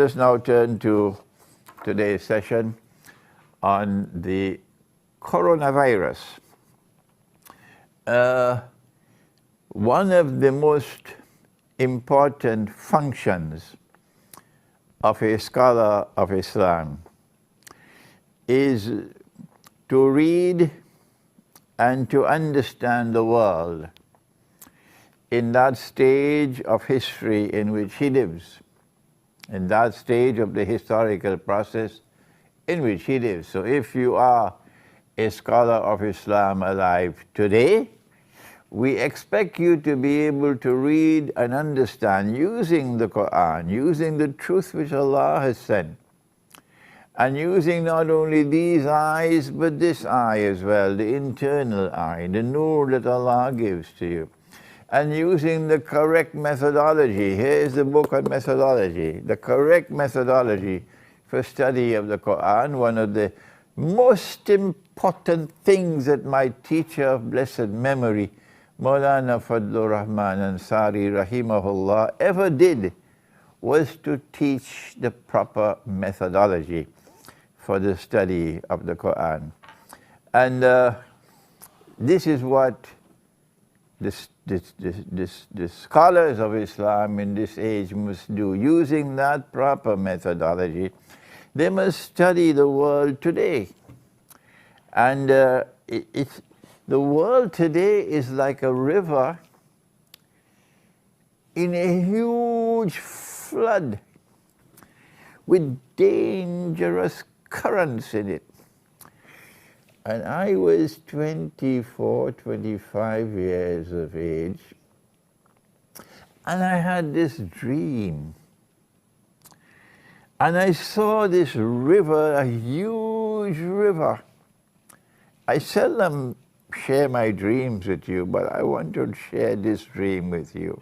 us now turn to today's session on the coronavirus. One of the most important functions of a scholar of Islam is to read and to understand the world in that stage of history in which he lives, in that stage of the historical process in which he lives. So if you are a scholar of Islam alive today, we expect you to be able to read and understand using the Qur'an, using the truth which Allah has sent, and using not only these eyes, but this eye as well, the internal eye, the nur that Allah gives to you, and using the correct methodology. Here is the book on methodology, the correct methodology for study of the Qur'an. One of the most important things that my teacher of blessed memory, Maulana Fadlur Rahman Ansari rahimahullah, ever did was to teach the proper methodology for the study of the Qur'an. And this is what the scholars of Islam in this age must do. Using that proper methodology, they must study the world today. And the world today is like a river in a huge flood with dangerous currents in it. And I was 24, 25 years of age, and I had this dream. And I saw this river, a huge river. I seldom share my dreams with you, but I want to share this dream with you.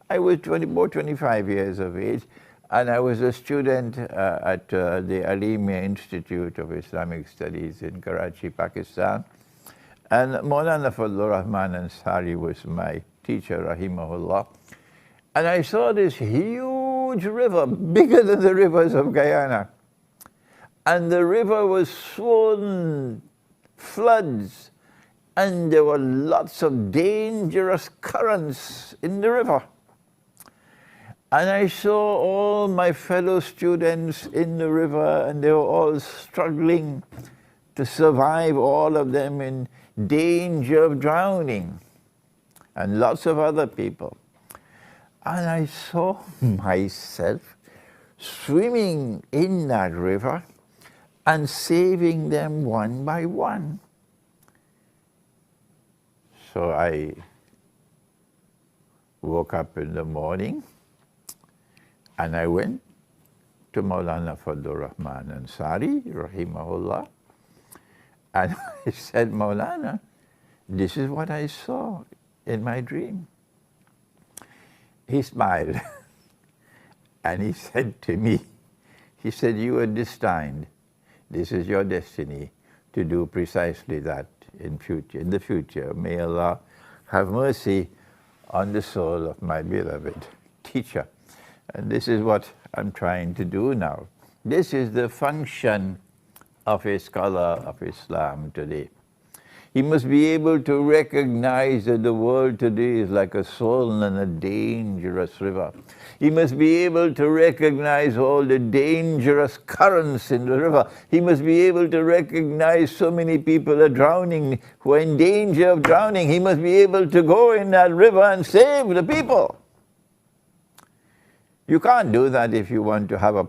I was 24, 25 years of age, and I was a student at the Alimia Institute of Islamic Studies in Karachi, Pakistan. And Maulana Fadlur Rahman Ansari was my teacher, rahimahullah. And I saw this huge river, bigger than the rivers of Guyana. And the river was swollen, floods, and there were lots of dangerous currents in the river. And I saw all my fellow students in the river, and they were all struggling to survive, all of them in danger of drowning, and lots of other people. And I saw myself swimming in that river and saving them one by one. So I woke up in the morning, and I went to Maulana Fadlur Rahman Ansari, rahimahullah, and I said, Maulana, this is what I saw in my dream. He smiled, and he said to me, he said, you are destined. This is your destiny to do precisely that in the future. May Allah have mercy on the soul of my beloved teacher. And this is what I'm trying to do now. This is the function of a scholar of Islam today. He must be able to recognize that the world today is like a swollen and a dangerous river. He must be able to recognize all the dangerous currents in the river. He must be able to recognize so many people are drowning, who are in danger of drowning. He must be able to go in that river and save the people. You can't do that if you want to have a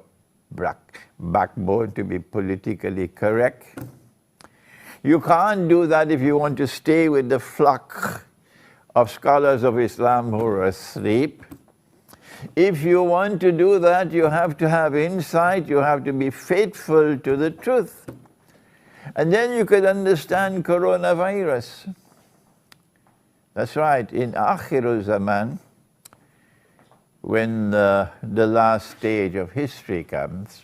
backbone to be politically correct. You can't do that if you want to stay with the flock of scholars of Islam who are asleep. If you want to do that, you have to have insight, you have to be faithful to the truth. And then you could understand coronavirus. That's right, in Akhirul Zaman, when the last stage of history comes,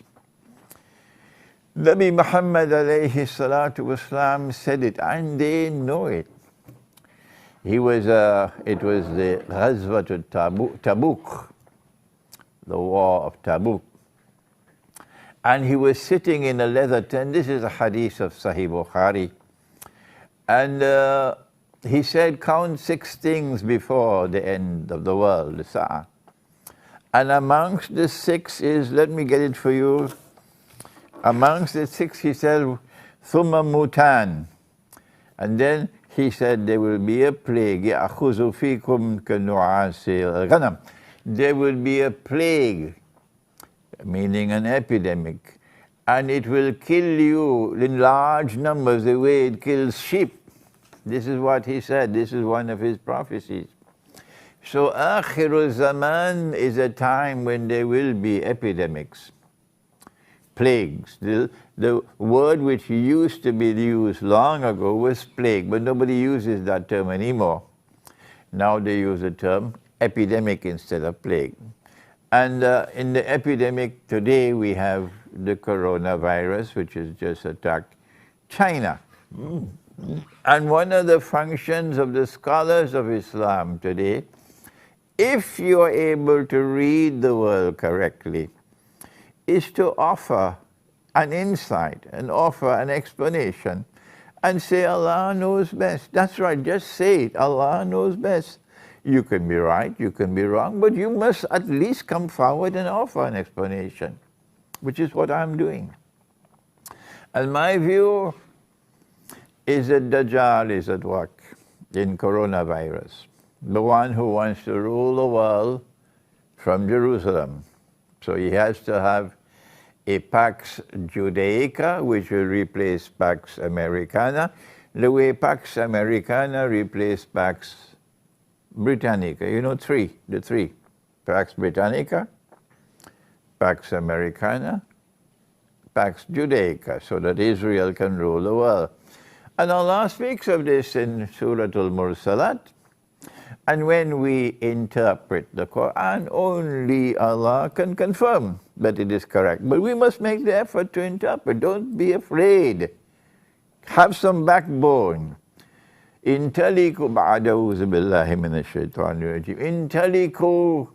Nabi Muhammad alayhi salatu wasalam said it, and they know it. It was the Ghazwat Tabuk, the war of Tabuk. And he was sitting in a leather tent. This is a hadith of Sahih Bukhari. And he said, count 6 things before the end of the world, the Sa'ah. And amongst the 6 is, let me get it for you. Amongst the 6, he said, Thumma mutan. And then he said, there will be a plague. يَأْخُذُ فِيكُمْ كَنُعَاسِ الْغَنَمِ. There will be a plague, meaning an epidemic, and it will kill you in large numbers the way it kills sheep. This is what he said. This is one of his prophecies. So Akhirul Zaman is a time when there will be epidemics, plagues. The word which used to be used long ago was plague, but nobody uses that term anymore. Now they use the term epidemic instead of plague. And in the epidemic today, we have the coronavirus, which has just attacked China. And one of the functions of the scholars of Islam today, if you are able to read the world correctly, is to offer an insight and offer an explanation and say Allah knows best. That's right, just say it, Allah knows best. You can be right, you can be wrong, but you must at least come forward and offer an explanation, which is what I'm doing. And my view is that Dajjal is at work in coronavirus, the one who wants to rule the world from Jerusalem. So he has to have a Pax Judaica, which will replace Pax Americana, the way Pax Americana replaced Pax Britannica. You know, the three. Pax Britannica, Pax Americana, Pax Judaica, so that Israel can rule the world. And Allah speaks of this in Surah Al-Mursalat. And when we interpret the Qur'an, only Allah can confirm that it is correct. But we must make the effort to interpret. Don't be afraid. Have some backbone. Intaliku ba'adawuzu billahi minash shaitanir rajim. Intaliku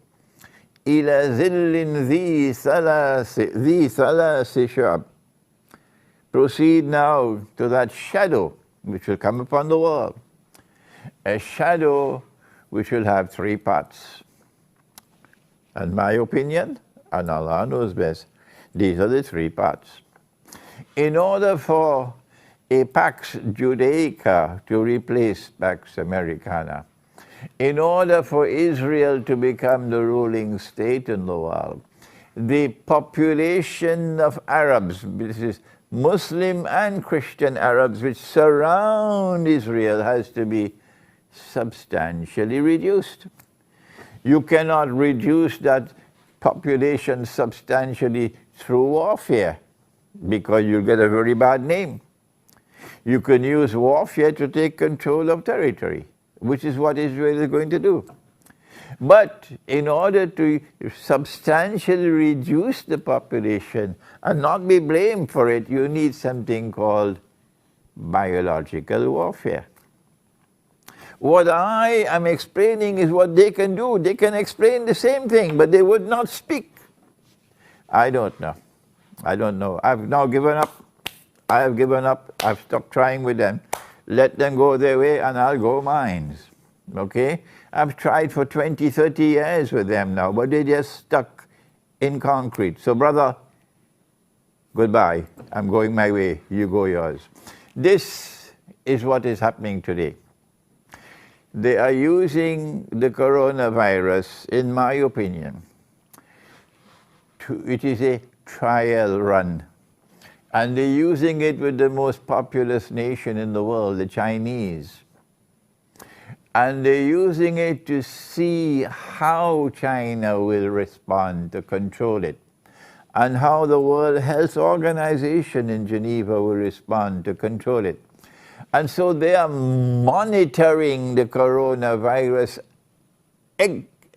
ila zillin dhi thalasi shab. Proceed now to that shadow which will come upon the world. A shadow which will have 3 parts. And my opinion, and Allah knows best, these are the 3 parts. In order for a Pax Judaica to replace Pax Americana, in order for Israel to become the ruling state in the world, the population of Arabs, this is Muslim and Christian Arabs which surround Israel, has to be substantially reduced. You cannot reduce that population substantially through warfare, because you'll get a very bad name. You can use warfare to take control of territory, which is what Israel is going to do. But in order to substantially reduce the population and not be blamed for it, you need something called biological warfare. What I am explaining is what they can do. They can explain the same thing, but they would not speak. I don't know. I don't know. I've now given up. I have given up. I've stopped trying with them. Let them go their way and I'll go mine. Okay? I've tried for 20, 30 years with them now, but they're just stuck in concrete. So brother, goodbye. I'm going my way. You go yours. This is what is happening today. They are using the coronavirus, in my opinion, it is a trial run. And they're using it with the most populous nation in the world, the Chinese. And they're using it to see how China will respond to control it, and how the World Health Organization in Geneva will respond to control it. And so they are monitoring the coronavirus,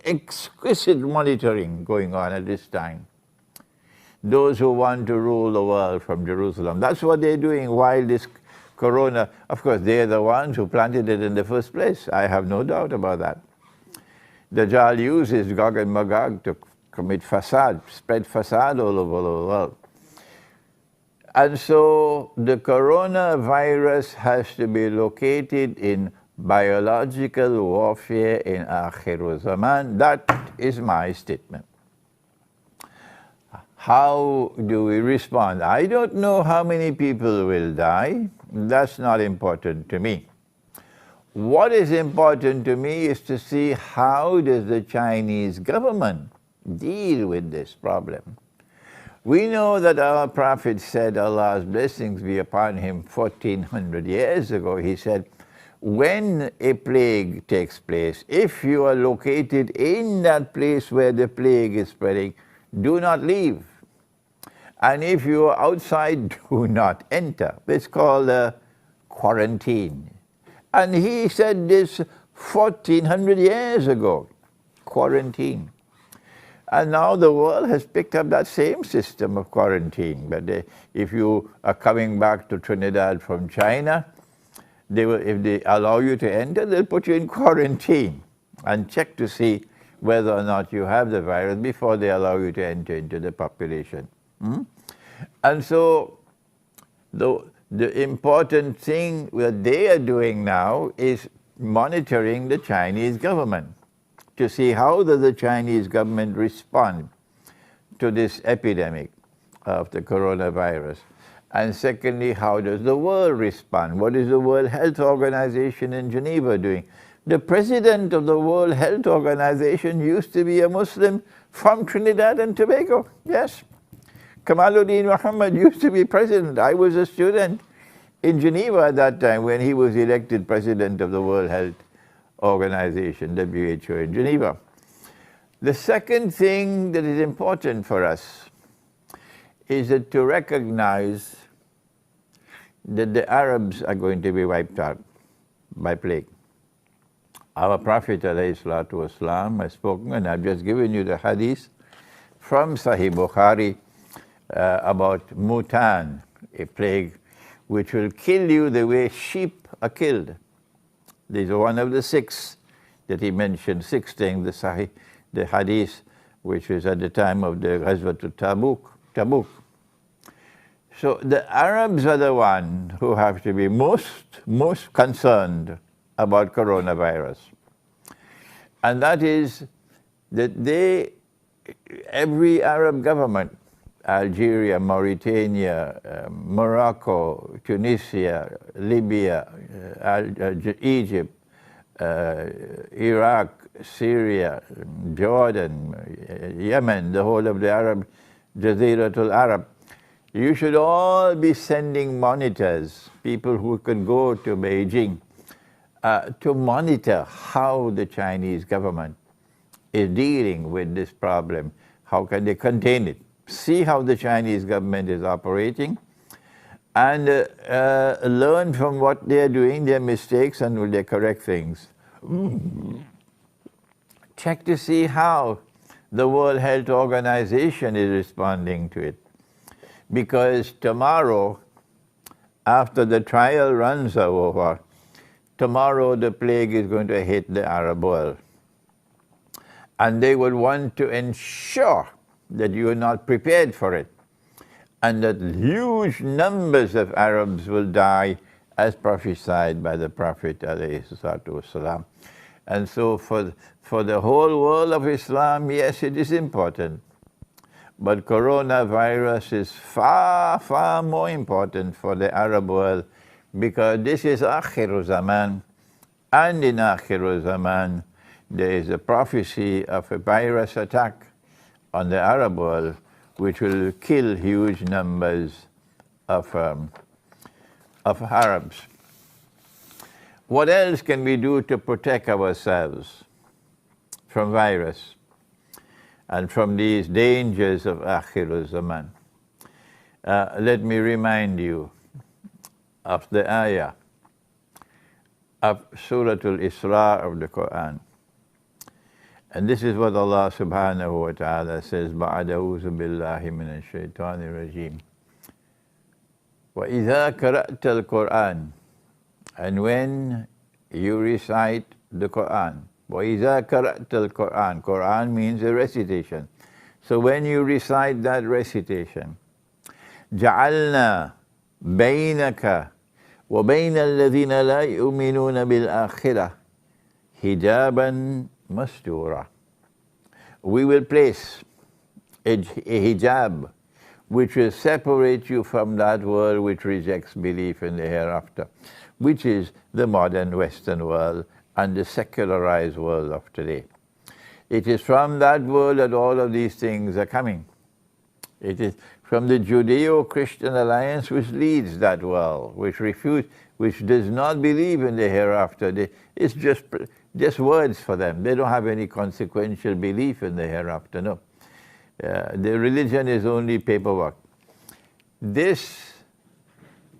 exquisite monitoring going on at this time. Those who want to rule the world from Jerusalem. That's what they're doing while this corona, of course, they're the ones who planted it in the first place. I have no doubt about that. Dajjal uses Gog and Magog to commit fasad, spread fasad all over the world. And so the coronavirus has to be located in biological warfare in Akhir Zaman. That is my statement. How do we respond? I don't know how many people will die. That's not important to me. What is important to me is to see how does the Chinese government deal with this problem. We know that our Prophet said, Allah's blessings be upon him, 1400 years ago. He said, when a plague takes place, if you are located in that place where the plague is spreading, do not leave. And if you are outside, do not enter. It's called quarantine. And he said this 1400 years ago, quarantine. And now the world has picked up that same system of quarantine. But if you are coming back to Trinidad from China, if they allow you to enter, they'll put you in quarantine and check to see whether or not you have the virus before they allow you to enter into the population. And so the important thing that they are doing now is monitoring the Chinese government to see how does the Chinese government respond to this epidemic of the coronavirus. And secondly, how does the world respond? What is the World Health Organization in Geneva doing? The president of the World Health Organization used to be a Muslim from Trinidad and Tobago. Yes. Kamaluddin Muhammad used to be president. I was a student in Geneva at that time when he was elected president of the World Health Organization, WHO, in Geneva. The second thing that is important for us is that to recognize that the Arabs are going to be wiped out by plague. Our Prophet ﷺ has spoken, and I've just given you the hadith from Sahih Bukhari about mutan, a plague which will kill you the way sheep are killed. These are one of the six that he mentioned, six things, the hadith, which is at the time of the Ghazwat Tabuk. So the Arabs are the ones who have to be most concerned about coronavirus. And that is that every Arab government, Algeria, Mauritania, Morocco, Tunisia, Libya, Egypt, Iraq, Syria, Jordan, Yemen, the whole of the Arab, Jaziratul Arab, you should all be sending monitors, people who can go to Beijing, to monitor how the Chinese government is dealing with this problem. How can they contain it? See how the Chinese government is operating and learn from what they are doing, their mistakes, and will they correct things. Check to see how the World Health Organization is responding to it. Because tomorrow, after the trial runs are over, tomorrow the plague is going to hit the Arab world. And they would want to ensure that you are not prepared for it, and that huge numbers of Arabs will die as prophesied by the Prophet ﷺ. And so for the whole world of Islam, yes, it is important. But coronavirus is far, far more important for the Arab world, because this is Akhir Zaman, and in Akhir Zaman there is a prophecy of a virus attack on the Arab world, which will kill huge numbers of Arabs. What else can we do to protect ourselves from virus and from these dangers of Akhir Zaman? Let me remind you of the ayah of Surah Al-Isra of the Qur'an. And this is what Allah subhanahu wa ta'ala says, بَعْدَ أَعُوذُ بِاللَّهِ مِنَ الشَّيْطَانِ الرَّجِيمِ وَإِذَا قَرَأْتَ الْقُرْآنَ, and when you recite the Qur'an. وَإِذَا قَرَأْتَ الْقُرْآنَ, Qur'an means a recitation. So when you recite that recitation, جعلنا بينك وبين الذين لا يؤمنون بالآخرة hijaban mastura. We will place a hijab which will separate you from that world which rejects belief in the hereafter, which is the modern Western world and the secularized world of today. It is from that world that all of these things are coming. It is from the Judeo-Christian alliance which leads that world, which does not believe in the hereafter. It's just words for them. They don't have any consequential belief in the hereafter, no. The religion is only paperwork. This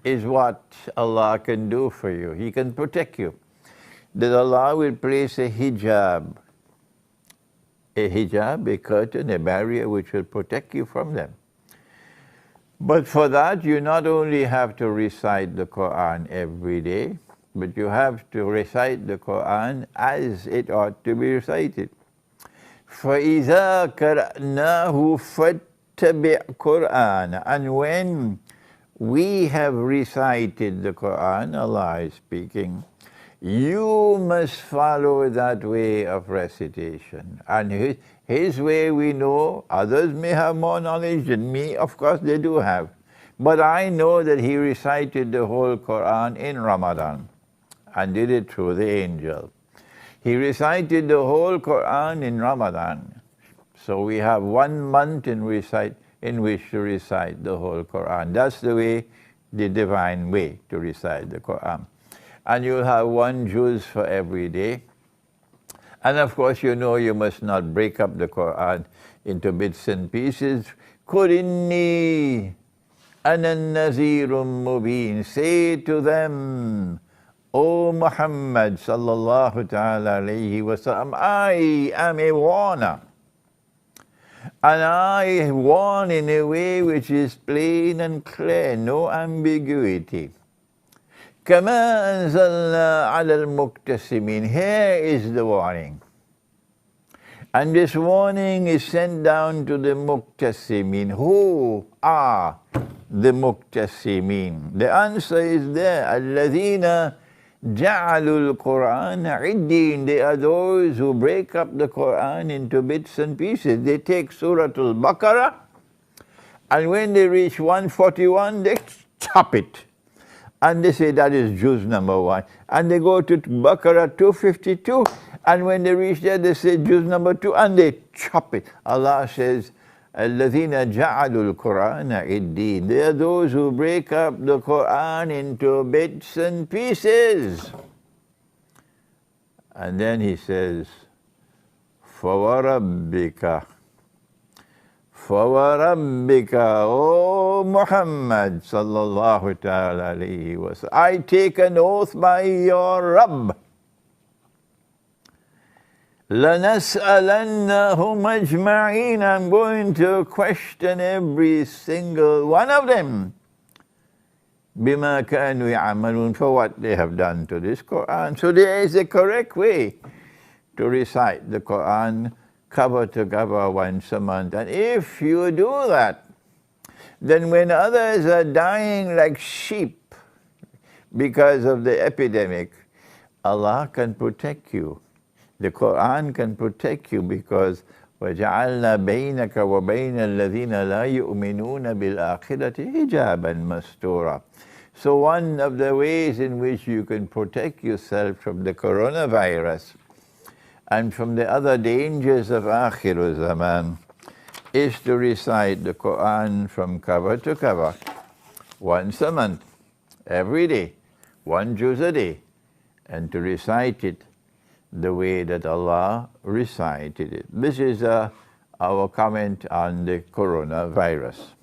is what Allah can do for you. He can protect you. That Allah will place a hijab, a curtain, a barrier which will protect you from them. But for that, you not only have to recite the Qur'an every day, but you have to recite the Qur'an as it ought to be recited. فَإِذَا قَرَأْنَاهُ فَاتَّبِعْ قُرْآنَ. And when we have recited the Qur'an, Allah is speaking, you must follow that way of recitation. And his way we know, others may have more knowledge than me, of course they do have. But I know that he recited the whole Qur'an in Ramadan and did it through the angel. He recited the whole Qur'an in Ramadan. So we have 1 month in which to recite the whole Qur'an. That's the way, the divine way to recite the Qur'an. And you'll have 1 juz for every day. And of course, you know you must not break up the Qur'an into bits and pieces. قُلْ إِنِّي أَنَا النَّذِيرٌ مُبِينٌ. Say to them, O Muhammad sallallahu ta'ala alayhi wa sallam, I am a warner. And I warn in a way which is plain and clear, no ambiguity. كَمَا أَنزَلْنَا عَلَى الْمُقْتَسِمِينَ. Here is the warning. And this warning is sent down to the muqtasimin. Who are the muqtasimin? The answer is there. الَّذِينَ جَعَلُوا الْقُرْآنَ عِدِّينَ. They are those who break up the Qur'an into bits and pieces. They take Surah Al-Baqarah, and when they reach 141, they chop it. And they say that is juz number 1. And they go to Baqarah 252, and when they reach there, they say juz number 2, and they chop it. Allah says, الَّذِينَ جَعَلُوا الْقُرْآنَ عِدِّينَ. They are those who break up the Qur'an into bits and pieces. And then he says, فَوَرَبِّكَ فَوَرَبِّكَ, O Muhammad sallallahu ta'ala alayhi wa sallam, I take an oath by your Rabb. لَنَسْأَلَنَّهُمْ أَجْمَعِينَ. I'm going to question every single one of them. بِمَا كَانُوا يَعْمَلُونَ. For what they have done to this Qur'an. So there is a correct way to recite the Qur'an cover to cover once a month. And if you do that, then when others are dying like sheep because of the epidemic, Allah can protect you. The Qur'an can protect you because وَجَعَلْنَا بَيْنَكَ وَبَيْنَ الَّذِينَ لَا يُؤْمِنُونَ بِالْآخِرَةِ حِجَابًا مَسْتُورًا. So one of the ways in which you can protect yourself from the coronavirus and from the other dangers of Akhir Zaman is to recite the Qur'an from cover to cover once a month, every day, 1 juz a day, and to recite it the way that Allah recited it. This is our comment on the coronavirus.